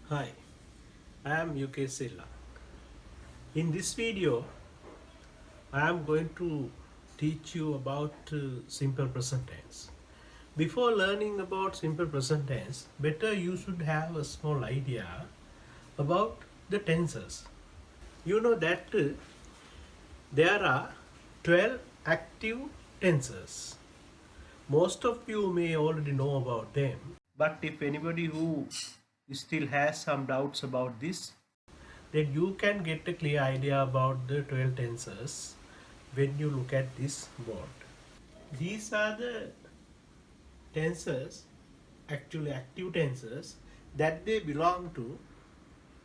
Hi, I am UK Silla. In this video, I am going to teach you about simple present tense. Before learning about simple present tense, better you should have a small idea about the tenses. You know that there are 12 active tenses. Most of you may already know about them, but if anybody who still has some doubts about this, then you can get a clear idea about the 12 tenses when you look at this board. These are the tenses, actually active tenses, that they belong to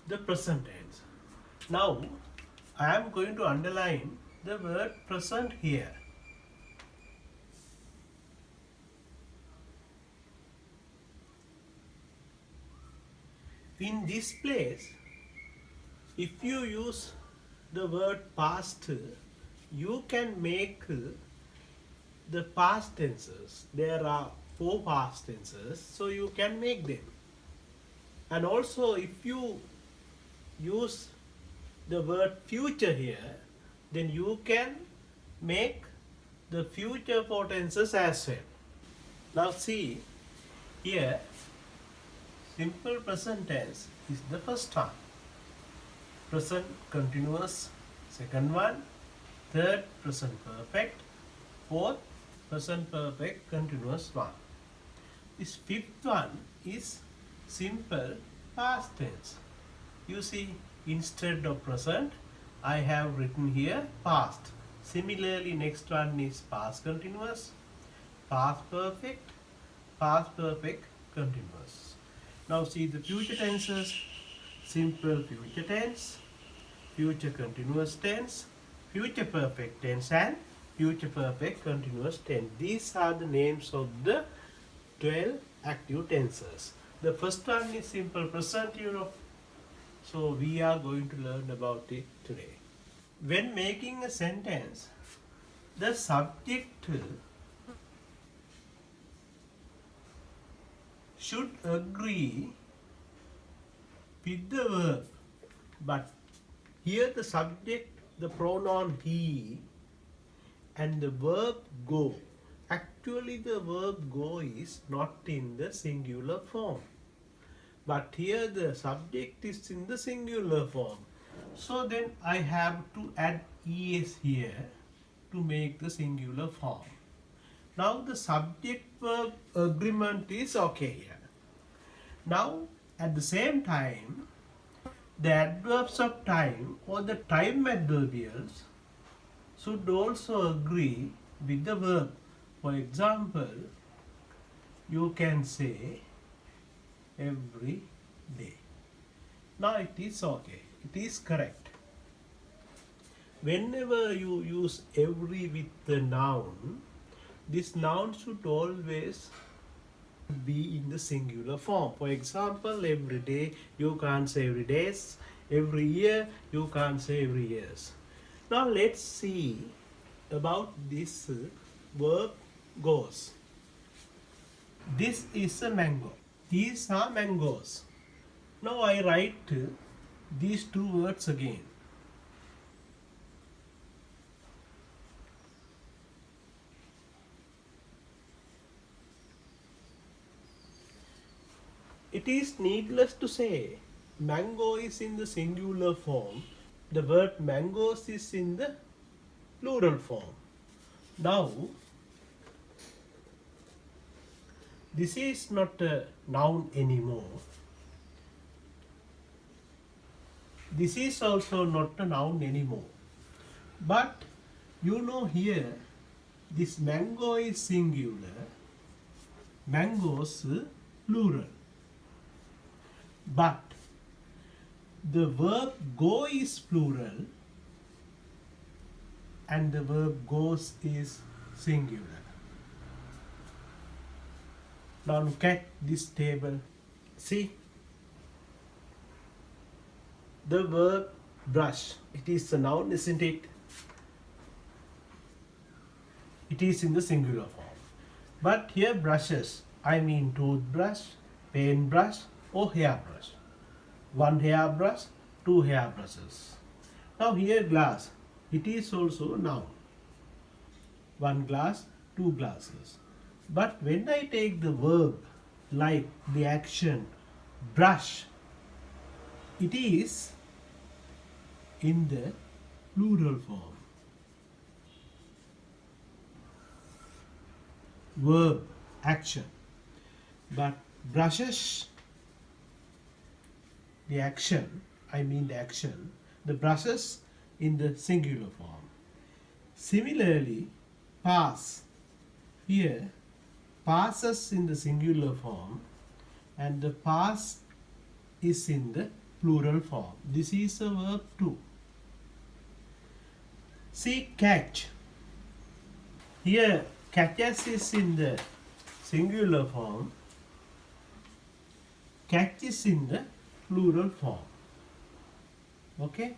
the present tense. Now, I am going to underline the word present here. In this place, if you use the word past, you can make the past tenses. There are 4 past tenses, so you can make them. And also, if you use the word future here, then you can make the future 4 tenses as well. Now see, here simple present tense is the first one, present continuous second one, third present perfect, fourth present perfect continuous one. This fifth one is simple past tense. You see, instead of present, I have written here past. Similarly, next one is past continuous, past perfect continuous. Now see the future tenses: simple future tense, future continuous tense, future perfect tense, and future perfect continuous tense. These are the names of the 12 active tenses. The first one is simple present, so we are going to learn about it today. When making a sentence, the subject should agree with the verb, but here the subject, the pronoun he, and the verb go. Actually, the verb go is not in the singular form, but here the subject is in the singular form. So then I have to add es here to make the singular form. Now the subject verb agreement is okay here. Now at the same time, the adverbs of time or the time adverbials should also agree with the verb. For example, you can say every day. Now it is okay, it is correct. Whenever you use every with the noun, this noun should always be in the singular form. For example, every day, you can't say every days. Every year, you can't say every years. Now let's see about this verb goes. This is a mango. These are mangoes. Now I write these two words again. It is needless to say, mango is in the singular form. The word mangoes is in the plural form. Now, this is not a noun anymore. This is also not a noun anymore. But you know here, this mango is singular, mangoes plural. But the verb go is plural and the verb goes is singular. Now look at this table. See, the verb brush, it is a noun, isn't it? It is in the singular form. But here brushes, I mean toothbrush, paintbrush or hairbrush. one hairbrush, two hairbrushes. Now here glass, it is also noun. One glass, two glasses. But when I take the verb like the action brush, it is in the plural form. Verb, action. But brushes, the action, the brushes in the singular form. Similarly, pass, here passes in the singular form and the pass is in the plural form. This is a verb too. See, catch. Here catches is in the singular form, catch is in the plural form. Okay.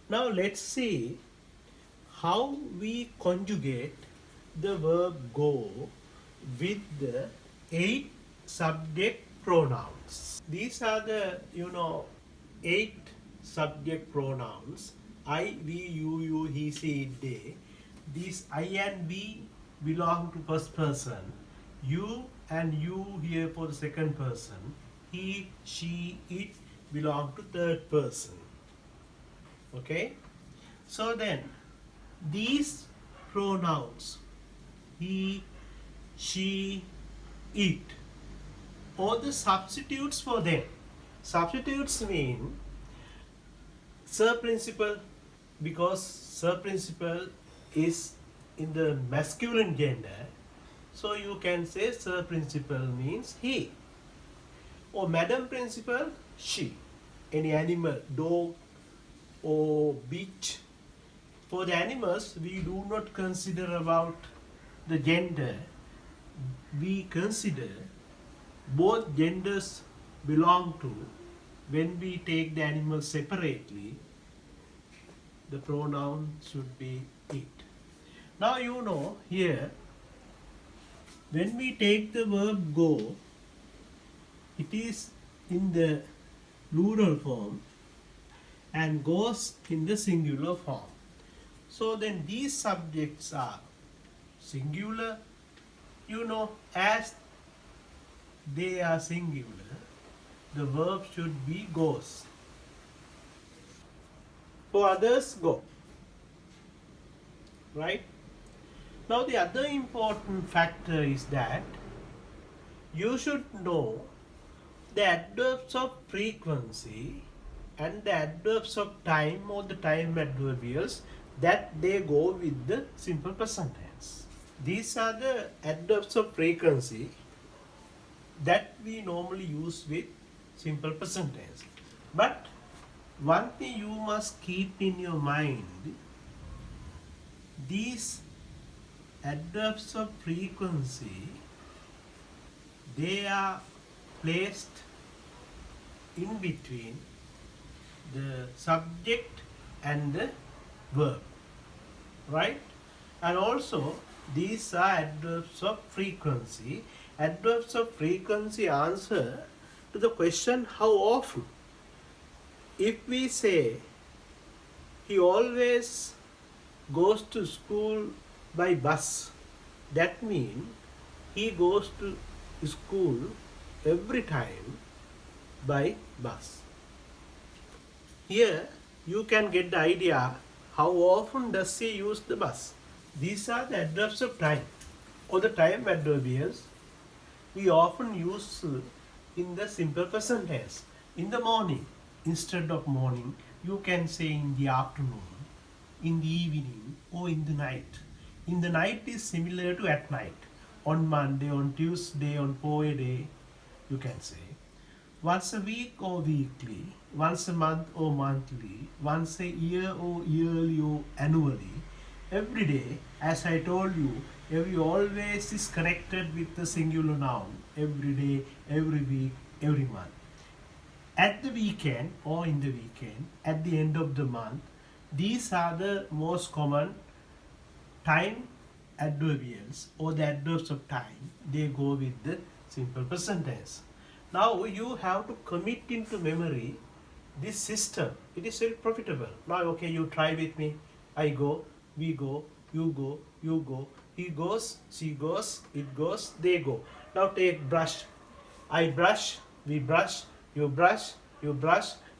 Now let's see how we conjugate the verb go with the 8 subject pronouns. These are the 8 subject pronouns: I, we, you, he, she, it, they. These I and we belong to first person. You and you here for the second person. He, she, it belong to third person. Okay. So then these pronouns, he, she, it, or the substitutes for them. Substitutes mean sir principal, because sir principal is in the masculine gender, so you can say sir principal means he, or madam principal, she. Any animal, dog or bitch. For the animals, we do not consider about the gender. We consider both genders belong to. When we take the animal separately, the pronoun should be it. Now here, when we take the verb go, it is in the plural form and goes in the singular form. So then these subjects are singular. As they are singular, the verb should be goes. For others, go. Right? Now the other important factor is that you should know the adverbs of frequency and the adverbs of time, or the time adverbials, that they go with the simple present tense. These are the adverbs of frequency that we normally use with simple present tense. But one thing you must keep in your mind, these adverbs of frequency, they are placed in between the subject and the verb, right? And also these are adverbs of frequency. Adverbs of frequency answer to the question how often. If we say he always goes to school by bus, that means he goes to school every time by bus. Here you can get the idea how often does he use the bus. These are the adverbs of time, or the time adverbials we often use in the simple present tense. In the morning, instead of morning, you can say in the afternoon, in the evening, or in the night. In the night is similar to at night. On Monday, on Tuesday, on Friday, you can say. Once a week or weekly, once a month or monthly, once a year or yearly or annually. Every day, as I told you, every always is connected with the singular noun. Every day, every week, every month. At the weekend or in the weekend, at the end of the month, these are the most common time adverbials, or the adverbs of time. They go with the simple present tense. Now you have to commit into memory this system, it is very profitable. Now, okay, you try with me. I go, we go, you go, he goes, she goes, it goes, they go. Now take brush. I brush, we brush, you brush,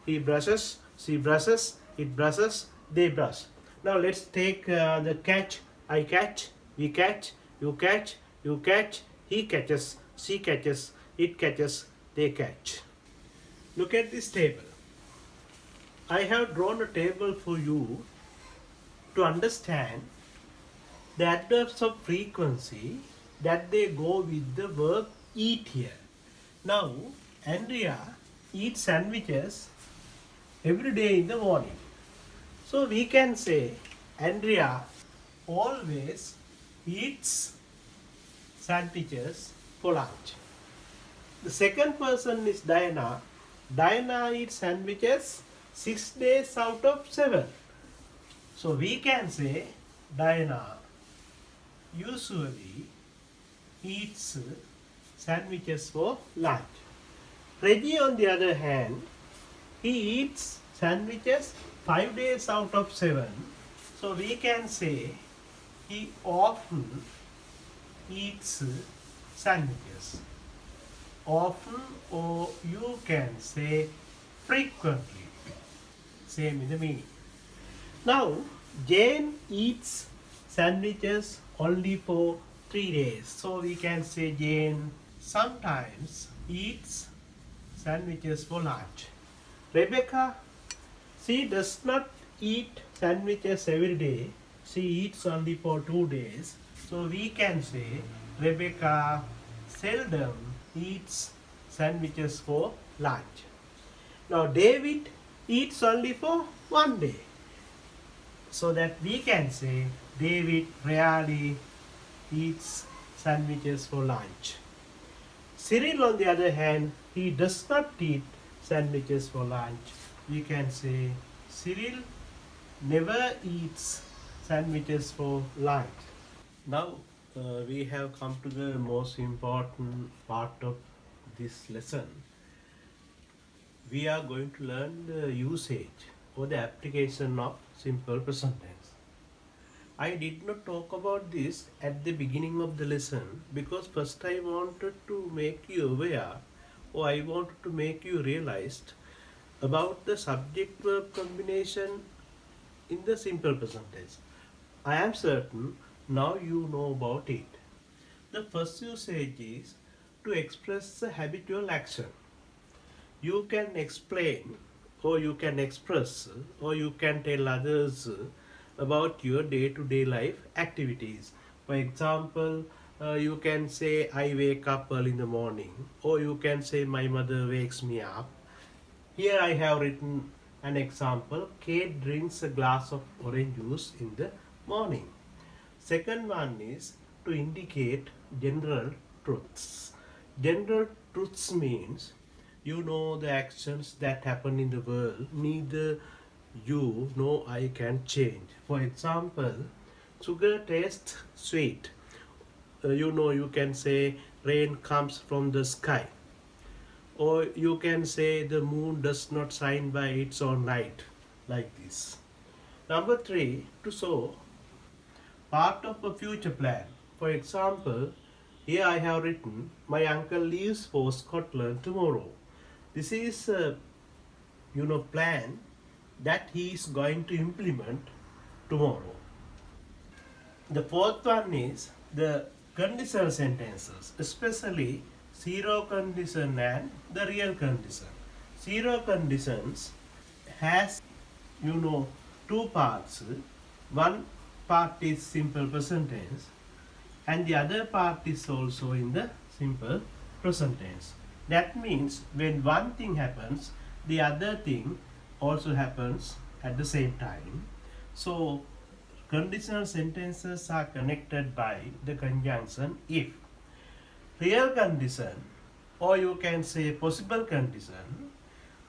he brushes, she brushes, it brushes, they brush. Now let's take the catch. I catch, we catch, you catch, he catches, she catches, it catches, they catch. Look at this table. I have drawn a table for you to understand the adverbs of frequency that they go with the verb eat here. Now, Andrea eats sandwiches every day in the morning. So we can say Andrea always eats sandwiches for lunch. The second person is Diana. Diana eats sandwiches 6 days out of 7. So we can say Diana usually eats sandwiches for lunch. Reggie, on the other hand, he eats sandwiches 5 days out of 7. So we can say he often eats sandwiches. Often, or you can say frequently. Same in the meaning. Now, Jane eats sandwiches only for 3 days. So we can say Jane sometimes eats sandwiches for lunch. Rebecca, she does not eat sandwiches every day. She eats only for 2 days. So we can say Rebecca seldom eats sandwiches for lunch. Now David eats only for 1 day. So that we can say David rarely eats sandwiches for lunch. Cyril, on the other hand, he does not eat sandwiches for lunch. We can say Cyril never eats sandwiches for lunch. Now we have come to the most important part of this lesson. We are going to learn the usage or the application of simple present tense. I did not talk about this at the beginning of the lesson because first I wanted to make you aware, or I wanted to make you realized about the subject verb combination in the simple present tense. I am certain now you know about it. The first usage is to express a habitual action. You can explain, or you can express, or you can tell others about your day-to-day life activities. For example, you can say I wake up early in the morning, or you can say my mother wakes me up. Here I have written an example. Kate drinks a glass of orange juice in the morning. Second one is to indicate general truths. General truths means you know the actions that happen in the world, neither you nor I can change. For example, sugar tastes sweet. You know, you can say rain comes from the sky. Or you can say the moon does not shine by its own light, like this. Number 3, to show part of a future plan. For example, here I have written, my uncle leaves for Scotland tomorrow. This is a plan that he is going to implement tomorrow. The fourth one is the conditional sentences, especially zero condition and the real condition. Zero conditions has two parts. One part is simple present tense and the other part is also in the simple present tense. That means when one thing happens, the other thing also happens at the same time. So conditional sentences are connected by the conjunction if. Real condition, or you can say possible condition.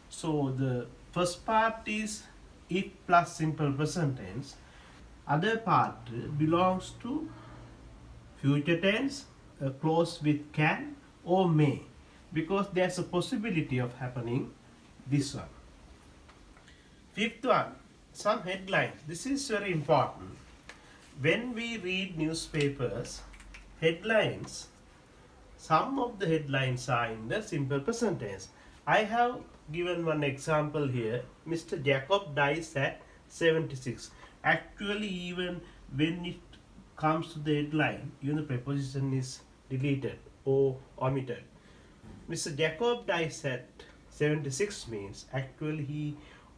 So the first part is if plus simple present tense. Other part belongs to future tense, a clause with can or may, because there's a possibility of happening this one. Fifth one, some headlines. This is very important. When we read newspapers, headlines, some of the headlines are in the simple present tense. I have given one example here. Mr. Jacob dies at 76. Actually, even when it comes to the headline, even the preposition is deleted or omitted. Mr. Jacob dies at 76 means actually he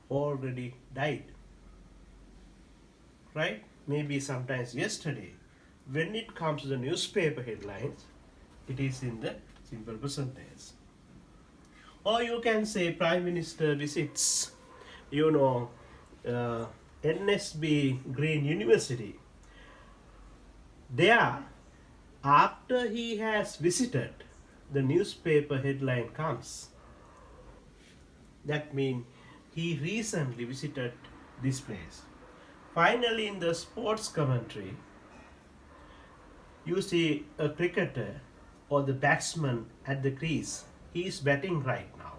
already died. Right? Maybe sometimes yesterday. When it comes to the newspaper headlines, it is in the simple present tense. Or you can say Prime Minister visits, NSB Green University. There, after he has visited, the newspaper headline comes. That means he recently visited this place. Finally, in the sports commentary, you see a cricketer or the batsman at the crease. He is batting right now.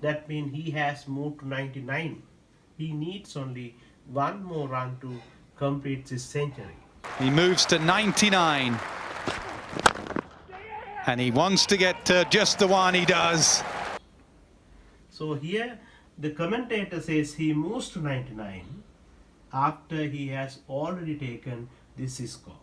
That means he has moved to 99. He needs only one more run to complete his century. He moves to 99. And he wants to get just the one, he does. So here the commentator says he moves to 99 after he has already taken this score.